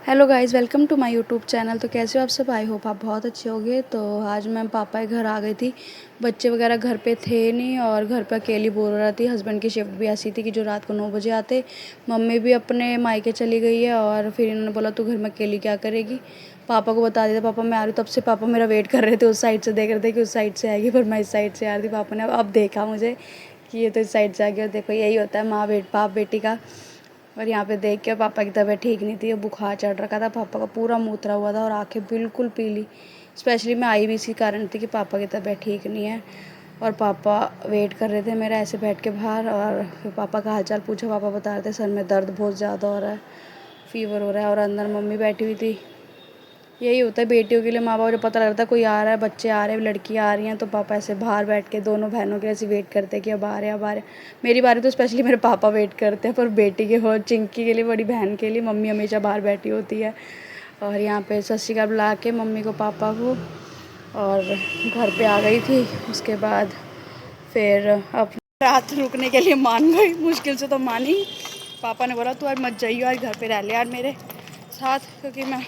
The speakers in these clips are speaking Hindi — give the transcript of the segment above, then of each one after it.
Hello guys, welcome to my YouTube channel. तो कैसे हो आप सब? आई होप आप बहुत अच्छे होंगे। तो आज मैं पापा के घर आ गई थी। बच्चे वगैरह घर पे थे नहीं और घर पे अकेली बोर हो रही थी। हस्बैंड की शिफ्ट भी ऐसी थी कि जो रात को 9 बजे आते। मम्मी भी अपने मायके चली गई है और फिर इन्होंने बोला तू घर में अकेली क्या करेगी। पापा को बता दिया था पापा मैं आ रही हूँ। तब से पापा मेरा वेट कर रहे थे, उस साइड से देख रहे थे कि उस साइड से आएगी, पर मैं इस साइड से आ रही थी। पापा ने अब देखा मुझे कि ये तो इस साइड से आ गई। और देखो यही होता है माँ बाप बेटी का। और यहाँ पे देख के पापा की तबीयत ठीक नहीं थी, बुखार चढ़ रखा था, पापा का पूरा मुँह उतरा हुआ था और आंखें बिल्कुल पीली। स्पेशली मैं आई भी इसी कारण थी कि पापा की तबीयत ठीक नहीं है। और पापा वेट कर रहे थे मेरा ऐसे बैठ के बाहर। और फिर पापा का हालचाल पूछा। पापा बता रहे थे सर में दर्द बहुत ज़्यादा हो रहा है, फ़ीवर हो रहा है। और अंदर मम्मी बैठी हुई थी। यही होता है बेटियों के लिए, माँ बाप जब पता लगता है कोई आ रहा है, बच्चे आ रहे हैं, लड़कियाँ आ रही हैं, तो पापा ऐसे बाहर बैठ के दोनों बहनों के ऐसे वेट करते हैं कि अब आ रहे हैं अब आ रहे हैं। मेरी बारी तो स्पेशली मेरे पापा वेट करते हैं, पर बेटी के हो चिंकी के लिए, बड़ी बहन के लिए मम्मी हमेशा बाहर बैठी होती है। और यहाँ पे सत श्री अकाल बुला के मम्मी को पापा को और घर पे आ गई थी। उसके बाद फिर अब रात रुकने के लिए मान गई, मुश्किल से तो मानी। पापा ने बोला तू आज मत जाइयो, आज घर पे रह ले यार मेरे साथ, क्योंकि मैं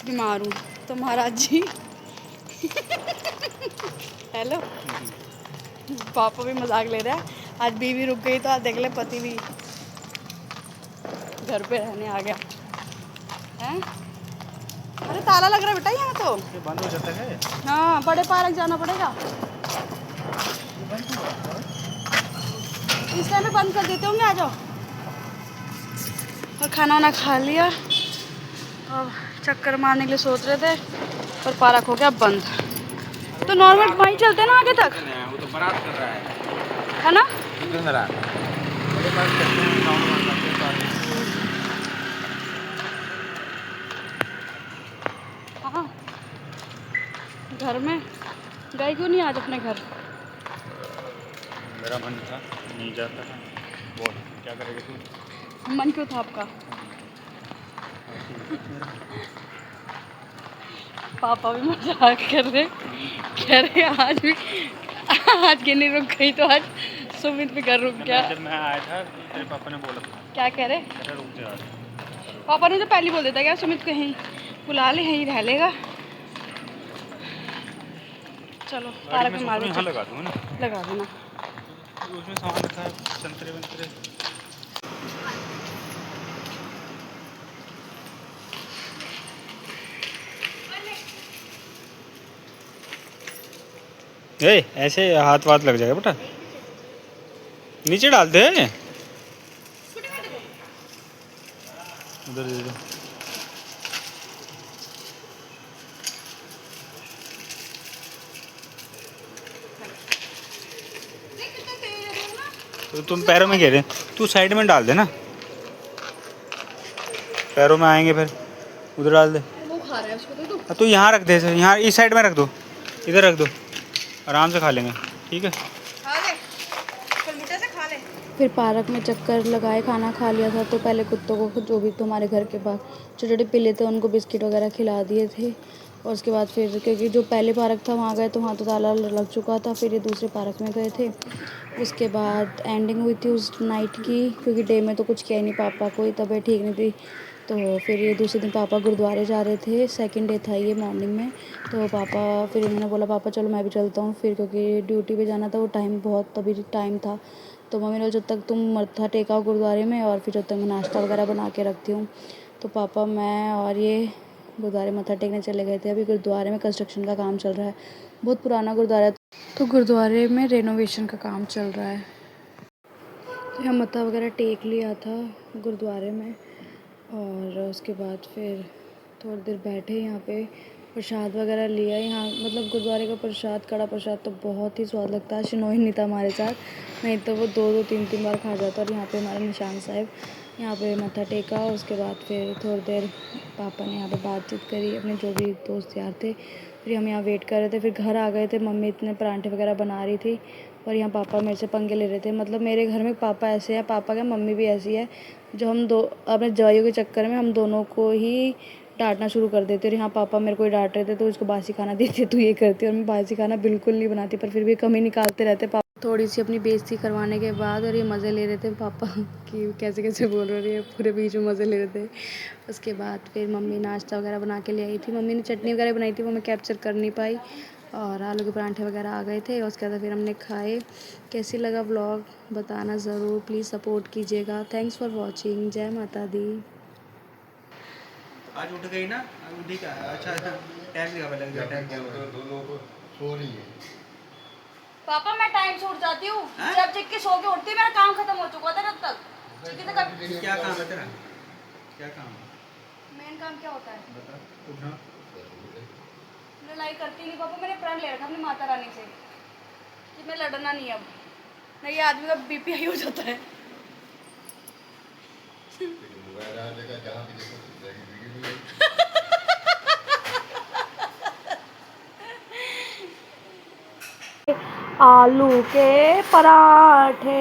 बीमार हूँ। तो महाराज जी हेलो, पापा भी मजाक ले रहा है। आज बीवी रुक गई तो आज देख ले पति भी घर पे रहने आ गया है। अरे ताला लग रहा है बेटा यहाँ तो, ये बंद हो जाता है। हाँ बड़े पार्क जाना पड़ेगा। इस टाइम में बंद कर देते होंगे, आ जाओ। और खाना वाना खा लिया, अब चक्कर मारने के लिए सोच रहे थे, पर पार्क हो गया बंद। तो नॉर्मल वहीं चलते ना आगे तक, वो तो बारात कर रहा है ना। हाँ, घर में गए क्यों नहीं आज अपने घर? मेरा मन था नहीं जाता है। बोल क्या करेगा तू? मन क्यों था आपका? पापा भी मजाक कर रहे, कह रहे आज गिनी रुक गई तो आज सुमित भी घर रुक गया। जब मैं आया था तेरे पापा ने बोला था क्या कह रहे? रुक जा। पापा ने तो पहले बोल देता क्या सुमित को यहीं बुला ले, यहीं रह लेगा। चलो पार्क में मार यहाँ लगा दूँ ना, लगा देना। उसमें सामान रखा है, संतरे वंतरे। ऐसे हाथ वाथ लग जाएगा बेटा, नीचे डाल दे। उधर दे दो। तो तुम पैरों में घेरे, तू साइड में डाल दे ना, पैरों में आएंगे फिर उधर डाल दे। वो खा रहा है उसको तो तू यहाँ रख दे, यहाँ इस साइड में रख दो, इधर रख दो, आराम से खा लेंगे। ठीक है, फिर पार्क में चक्कर लगाए, खाना खा लिया था। तो पहले कुत्तों को, जो भी तो हमारे घर के पास छोटे छोटे पिल्ले थे, उनको बिस्किट वगैरह खिला दिए थे। और उसके बाद फिर क्योंकि जो पहले पार्क था वहाँ गए तो वहाँ तो ताला लग चुका था, फिर ये दूसरे पार्क में गए थे। उसके बाद एंडिंग हुई थी उस नाइट की, क्योंकि डे में तो कुछ किया ही नहीं, पापा को ही तबीयत ठीक नहीं थी। तो फिर ये दूसरे दिन पापा गुरुद्वारे जा रहे थे, सेकंड डे था ये मॉर्निंग में। तो पापा, फिर इन्होंने बोला पापा चलो मैं भी चलता हूँ फिर, क्योंकि ड्यूटी पे जाना था, वो टाइम बहुत तभी टाइम था। तो मम्मी ने जब तक तुम मत्था टेकाओ गुरुद्वारे में और फिर जब तक मैं नाश्ता वगैरह बना के रखती हूँ। तो पापा मैं और ये गुरुद्वारे मत्था टेकने चले गए थे। अभी गुरुद्वारे में कंस्ट्रक्शन का काम चल रहा है, बहुत पुराना गुरुद्वारा है, तो गुरुद्वारे में रेनोवेशन का काम चल रहा है। तो यहाँ मत्था वगैरह टेक लिया था गुरुद्वारे में। और उसके बाद फिर थोड़ी देर बैठे यहाँ पे, प्रसाद वगैरह लिया। यहाँ मतलब गुरुद्वारे का प्रसाद, कड़ा प्रसाद तो बहुत ही स्वाद लगता है। शिनोई नहीं था हमारे साथ, नहीं तो वो 2-2 3-3 बार खा जाता। और यहाँ पे हमारे निशान साहब, यहाँ पे मत्था टेका। उसके बाद फिर थोड़ी देर पापा ने यहाँ पे बातचीत करी, अपने जो भी दोस्त यार थे। फिर हम यहाँ वेट कर रहे थे, फिर घर आ गए थे। मम्मी इतने परांठे वगैरह बना रही थी और यहाँ पापा मेरे से पंगे ले रहे थे। मतलब मेरे घर में पापा ऐसे हैं, पापा क्या मम्मी भी ऐसी है, जो हम दो अपने जवाइयों के चक्कर में हम दोनों को ही डांटना शुरू कर देते। और यहाँ पापा मेरे को ही डांट रहे थे, तो उसको बासी खाना देते, तू ये करती। और मैं बासी खाना बिल्कुल नहीं बनाती, पर फिर भी कमी निकालते रहते। थोड़ी सी अपनी बेइज्जती करवाने के बाद, और ये मज़े ले रहे थे पापा कि कैसे कैसे बोल रहे हैं, पूरे बीच में मज़े ले रहे थे। उसके बाद फिर मम्मी नाश्ता वगैरह बना के ले आई थी। मम्मी ने चटनी वगैरह बनाई थी, वो मैं कैप्चर कर नहीं पाई, और आलू के पराठे वगैरह आ गए थे। उसके बाद फिर हमने खाए। कैसी लगा व्लॉग बताना ज़रूर, प्लीज़ सपोर्ट कीजिएगा। Thanks for watching. जय माता दी। आज उठ गई ना, आज उठी क्या? अच्छा टाइम दिखा लग गया, टाइम क्या हुआ? दोनों को सो रही है। पापा मैं टाइम से उठ जाती हूँ, जब जग के सो के उठती मेरा काम खत्म हो चुका था तब तक। क्या काम है तेरा? क्या काम है? मेन काम क्या होता है? बता। उठना। लड़ाई करती नहीं पापा, मैंने प्रण ले रखा अपनी माता रानी से कि मैं लड़ना नहीं अब, नहीं ये आदमी का बीपी हाई हो जाता है। मोबाइल आ जाएगा जहाँ भी देखो वीडियो आलू के पराठे।